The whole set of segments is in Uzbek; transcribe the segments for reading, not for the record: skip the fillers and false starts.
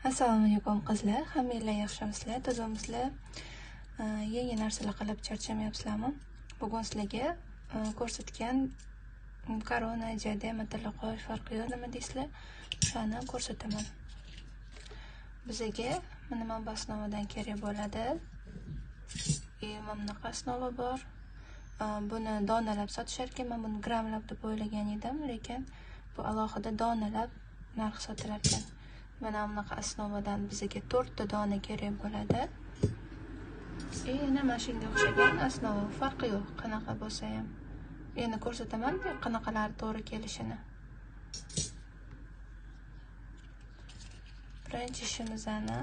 Assalomu alaykum qizlar, hammanglar yaxshimisizlar, tozamisizlar? Yangi narsalar qilib charchamayapsizlarmi? Bugun sizlarga ko'rsatgan korona, diadema, tillaqosh farqi yo'q nima deysizlar? Shuni ko'rsataman. Bizga nima osnovadan kerak bo'ladi? Mana bunaqa osnova bor. Buni donalab sotishar ekan, men buni grammlab deb o'ylagan edim, lekin bu alohida donalab narx sotilar ekan. Mana bunaqa osnovadan bizga 4 ta dona kerak bo'ladi. Yana mashinaga o'xshagan osnova, farqi yo'q, qanaqa bo'lsa ham. Endi ko'rsataman, qanaqalari to'g'ri kelishini. Birinchi ishimizni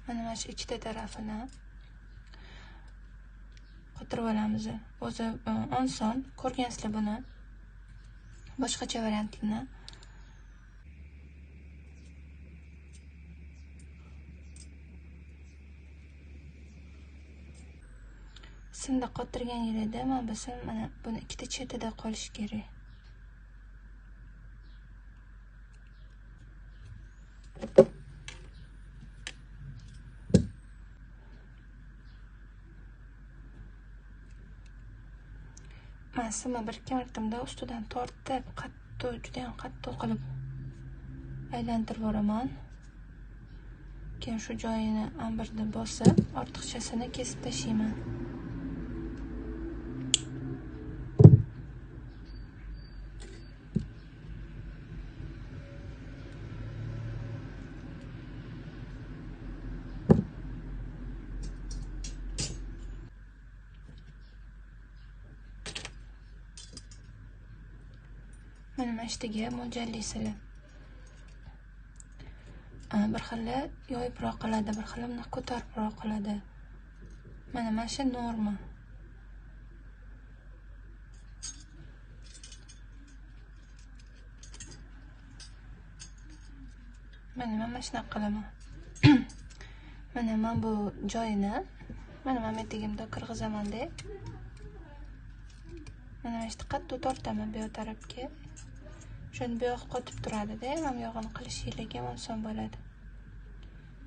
mana shu ikkita tarafini qotirib olamiz. O'zi oson, ko'rgansizlar buni. Boshqacha variantini simda qotirgan yerida men bilsam mana buni ikkita chetida qolishi kerak. Men simni bir-ikki martamda ustidan tortib, juda ham qattiq qilib aylantirib boraman. Keyin shu joyini amberda bosib, ortiqchasini kesib tashlayman. Mana mashtaga mo'ljallaysizlar. Bir xil yoyibroq qiladi, bir xil ko'taribroq qiladi. Mana shu norma. Mana shunaqa qilaman. Mana men bu joyini mana etigimda qirg'izamanda. Mana shu qattiq tortaman bu tarafga. Shuni bu yoq qotib turadi-da, men bu yog'ini qilishingizga oson bo'ladi.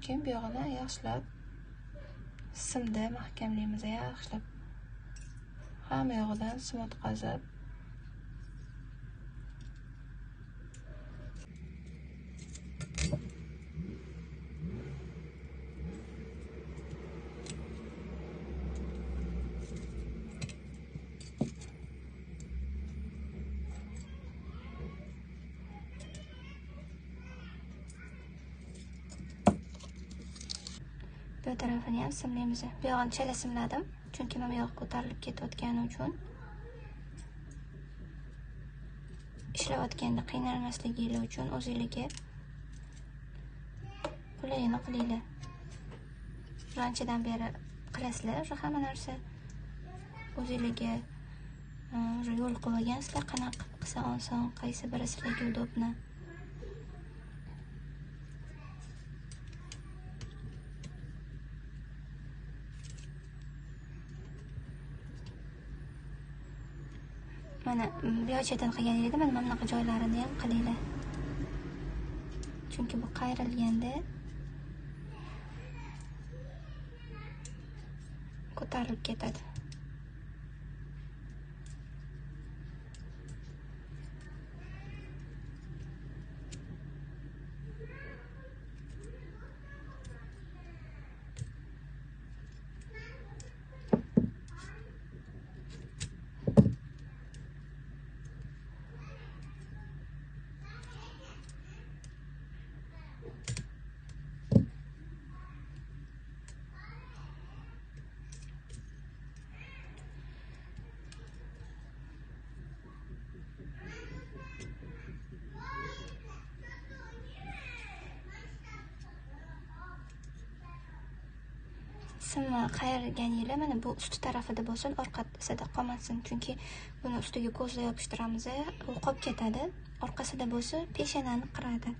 Keyin bu yog'ini yaxshilab simda mahkamlaymiz, yaxshilab. Hamma yog'idan sim o'tkazib. Bu tarafini ham simlaymiz. Bu yog'ini chala simladim, chunki men bu yoq ko'tarilib ketayotgani uchun. Ishlayotganda qiynalmasligingiz uchun o'zingizga qulayini qilinglar. Ranchadan beri qilasizlar, hamma narsa o'zingizga yo'l qo'ygansizlar, qanaqa qilsa oson, qaysi biri sizlarga udobni. Mana bu yoqdan qilganingizda mana bunaqa joylarini ham qilinglar. Chunki bu qayrilganda ko'tarilib ketadi. Simni qayirganingizda mana bu usti tarafida bo'lsin, orqasida qolmasin. Chunki buni ustiga ko'zla yopishtiramiz, u qolib ketadi. Orqasida bo'lsa, peshanani qiradi.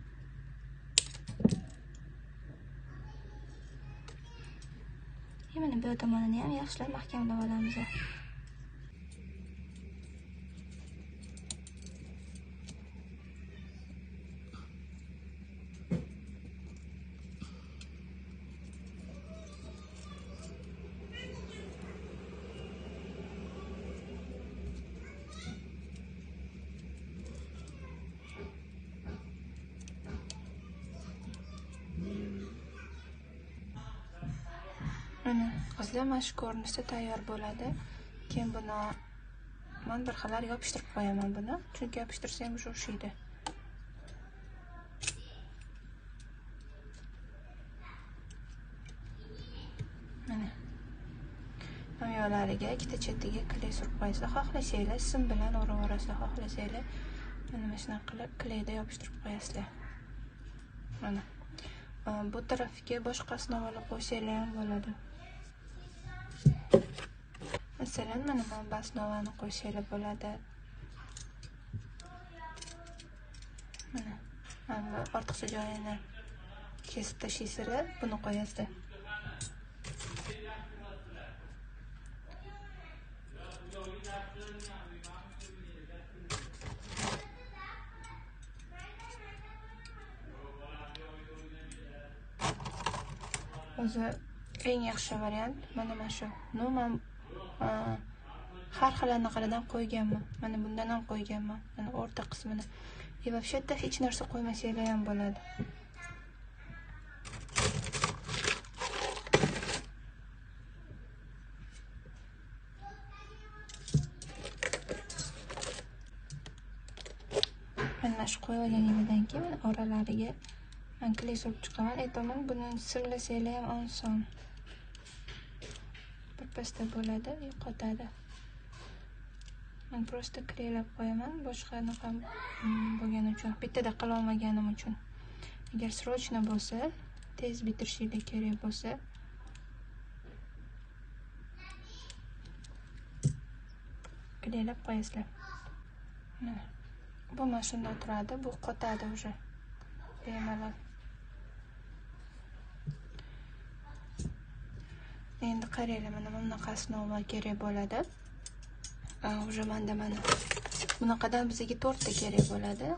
Mana bu tomonini ham yaxshilab mahkamlab olamiz. Mana qizlar mana shu ko'rinishda tayyor bo'ladi. Keyin buni men bir xillar yopishtirib qo'yaman buni, chunki yopishtirsam sho'shiydi. Mana hamyolariga ikkita chetiga kley surib qo'yasizlar. Xohlasanglar sim bilan o'rab olasiz, xohlasanglar mana shunaqa qilib kleyda yopishtirib qo'yasizlar. Mana bu tarafga boshqa osnovalar qo'ysanglar ham bo'ladi. Masalan, mana bu osnovani qo'ysanglar bo'ladi. Mana ortiqcha joyini kesib tashlaysizlar, buni qo'yasizlar. O'zi eng yaxshi variant mana shu. Men har xil anaqalardan qo'yganman. Mana bundan ham qo'yganman. Mana o'rta qismini. Вообще hech narsa qo'ymasanglar ham bo'ladi. Mana shu qo'yganimdan keyin oralariga men kley surib chiqaman. Aytaman, buni simlasanglar ham oson. Birpasda bo'ladi, yo'qotadi. Men prosta kleylab qo'yaman, boshqani ham bo'lgani uchun, bittada qila olmaganim uchun. Agar srochno bo'lsa, tez bitirishinglar kerak bo'lsa, kleylab qo'yasizlar. Bu mashinada turadi, bu qotadi уже. Bemalol. Endi qaranglar, mana bunaqasi normal kerak bo'ladi. Уже mana bunaqadan bizga 4 ta kerak bo'ladi.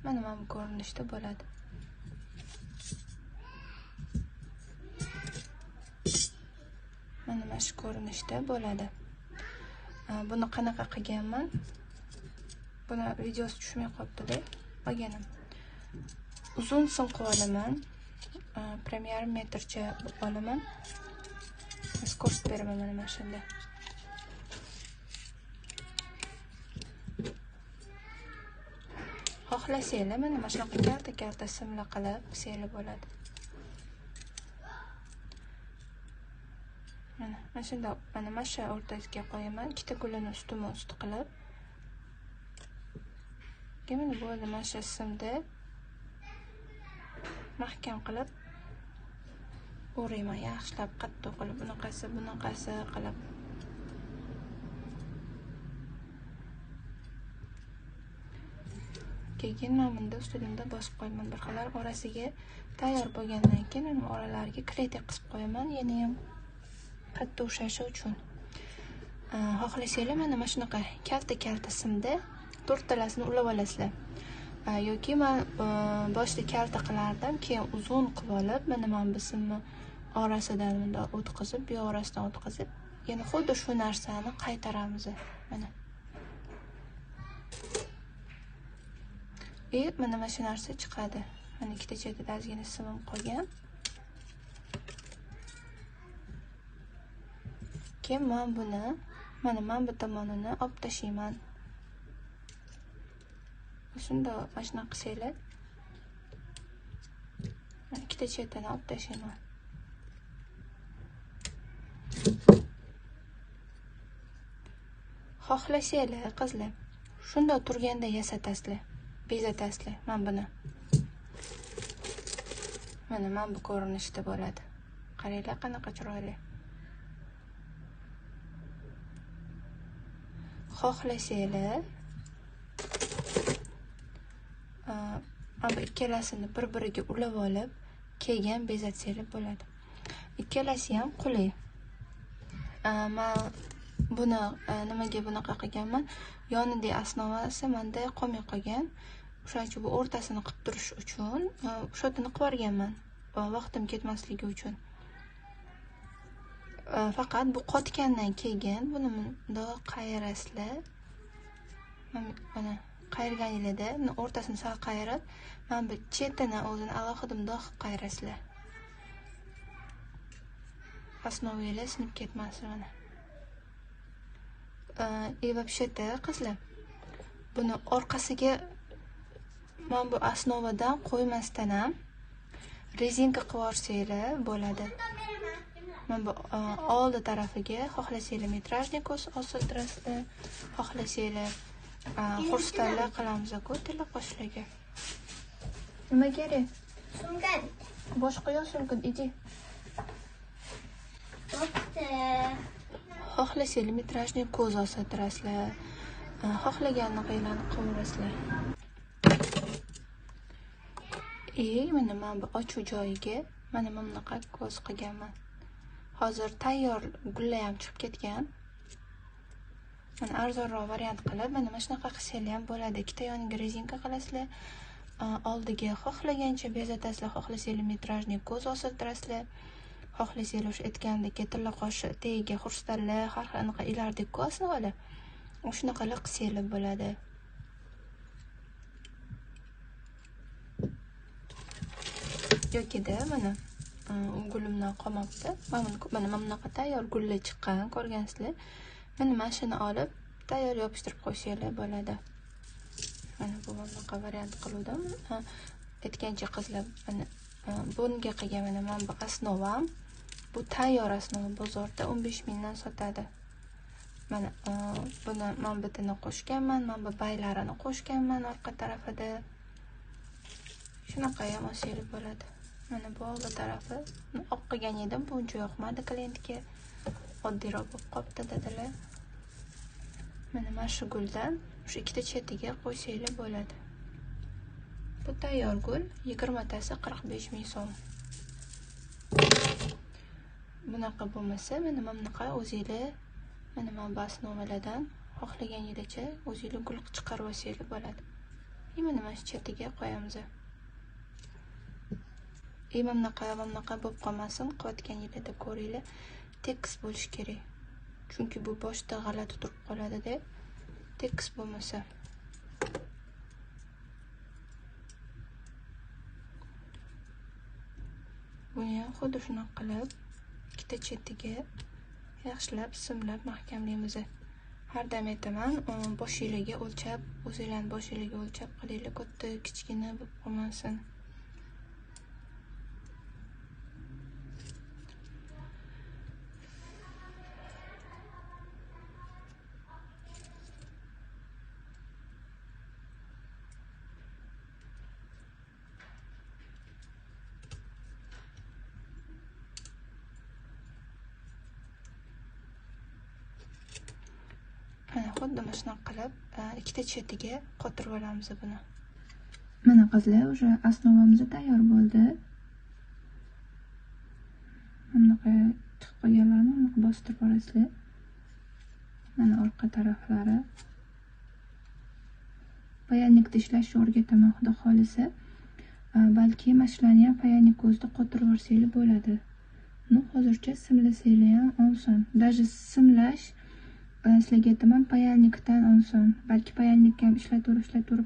Mana bu ko'rinishda bo'ladi. Mana shu ko'rinishda bo'ladi. Buni qanaqa qilganman? Buni videosi tushmay qolibdi-da. Olganim. Uzun sim qilib olaman. 1,5 metrcha olaman. Ko'rsatib beraman mana shunda. Xohlasanglar mana shunaqa kalta-kalta simlar qilib qilsanglar bo'ladi. Mana shunda mana shu o'rtasiga qo'yaman, ikkita gulini ustma-ust qilib. Keyin bo'ldi mana shu simda mahkam qilib o'rayman, yaxshilab qattiq qilib, bunaqasi qilib. Keyin men bunda ustidan bosib qo'yaman. Bir xillar orasiga tayyor bo'lgandan keyin oralariga kley qisib qo'yaman, yana ham qattiq ushlashi uchun. Xohlasanglar mana shunaqa kalta simda 4 talasini ulab olasizlar. Yoki men boshda kalta qilardim, keyin uzun qilib olib, mana bu simni orasidan bunda o'tkazib, bu orasidan o'tkazib, yana xuddi shu narsani qaytaramiz. Mana. Mana shu narsa chiqadi. Mana ikkita chetida ozgina simim qolgan. Keyin men buni mana bu tomonini olib tashlayman. Shunda mana shunaqa qilsanglar, ikkita chetini olib tashlayman. Xohlasanglar qizlar, shunda turganda yasatasizlar, bezatasizlar. Men buni mana bu ko'rinishda bo'ladi. Qaranglar, qanaqa chiroyli. Xohlasanglar bu ikkalasini bir-biriga ulab olib, keyin bezatsanglar bo'ladi. Ikkalasi ham qulay. Men buni nimaga bunaqa qilganman? Yonidagi osnovasi menda qolmay qolgan. O'shaning uchun bu o'rtasini qilib turish uchun shotini qilib yuborganman. Vaqtim ketmasligi uchun. Faqat bu qotgandan keyin buni bundoq qayirasizlar. Mana qayirganingizda o'rtasini sal qayirib, mana bu chetini o'zini alohida bundoq qayirasizlar. osnovalar sinib ketmasin mana. И вообще-то qizlar, buni orqasiga men bu osnovadan qo'ymasdan ham rezinka qilib yuborsanglar bo'ladi. Men bu oldi tarafiga xohlasanglar metrajnik osiltirasizlar, xohlasanglar xurstallar qilamiz-ku tilla qo'shlarga. Nima kerak? Sungan. Boshqa yo'q sungan, idi. Xohlasanglar metrajnik ko'z osiltirasizlar, xohlaganini qilib qo'yasizlar. Mana men bu ochuv joyiga mana bunaqa ko'z qilganman. Hozir tayyor gullar ham chiqib ketgan. Mana arzonroq variant qilib, mana shunaqa qilsanglar ham bo'ladi. Ikkita yoniga rezinka qilasizlar. Oldiga xohlagancha bezatasizlar, xohlasanglar metrajnik ko'z osiltirasizlar. Xohlasanglar o'sha aytgandek tilla qoshi tagiga xurstallar, har qanaqa ilardek ko'snovalar. Shunaqalar qilsanglar bo'ladi. Yo'kida mana gulimdan qolmabdi. Mana bunaqa tayyor gullar chiqqan, ko'rgansizlar. Mana shuni olib tayyor yopishtirib qo'ysanglar bo'ladi. Mana bu bunaqa variant qiluvdim. Aytgancha qizlar, mana bunga qilgan mana men bu osnovam, bu tayyor osnova bozorda 15 mingdan sotadi. Mana buni men bitini qo'shganman, men bu baylarini qo'shganman orqa tarafida. Shunaqa ham olsanglar bo'ladi. Mana bu oldi tarafi oq qilgan edim, bu uncha yoqmadi klientga. Oddiyroq bo'lib qopti dedilar. Mana shu guldan o'sha ikkita chetiga qo'ysanglar bo'ladi. Bu tayyor gul 20 tasi 45 ming so'm. Bunaqa bo'lmasa, mana bunaqa o'zingizlar mana men basnovalardan xohlaganingizdcha o'zingizlar gul chiqarib olsanglar bo'ladi. Mana shu chetiga qo'yamiz. Bunaqa bo'lib qolmasin, qilayotganingizda ko'ringlar, tekis bo'lish kerak. Chunki bu boshda g'alati turib qoladi-da. Tekis bo'lmasa. Buni ham xuddi shunaqa qilib, ikkita chetiga yaxshilab simlab mahkamlaymiz. Har doim aytaman, boshingizga o'lchab, o'zingizlarning boshingizga o'lchab qilinglar, katta, kichkina bo'lib qolmasin. Mana xuddi mana shunaqa qilib, ikkita chetiga qotirib olamiz buni. Mana qizlar, o'sha osnovamiz tayyor bo'ldi. Bunaqa chiqib qolganlarni bunaqa bostirib olasizlar. Mana orqa taraflari. Payanlikda ishlashni o'rgataman, xudo xolisa. Balki mashlarni ham payanlik ko'zda qotirib yuborsanglar bo'ladi. Hozircha simlasanglar ham oson. Даже simlash sizlarga aytaman, payanlikdan oson. Balki payanlikka ham ishlatib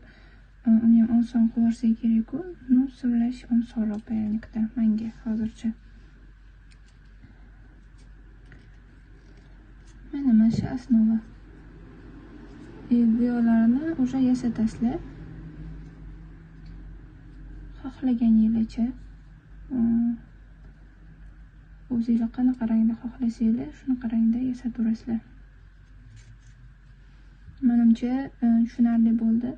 uni ham oson qilib yuborsak kerak-ku. Simlash osonroq payanlikdan menga hozircha. Mana shu osnova. Bu yo'llarini o'sha yasatasizlar. Xohlaganingizcha o'zingizlar qanaqa rangda xohlasanglar, shunaqa rangda yasataverasizlar. Menimcha tushunarli bo'ldi.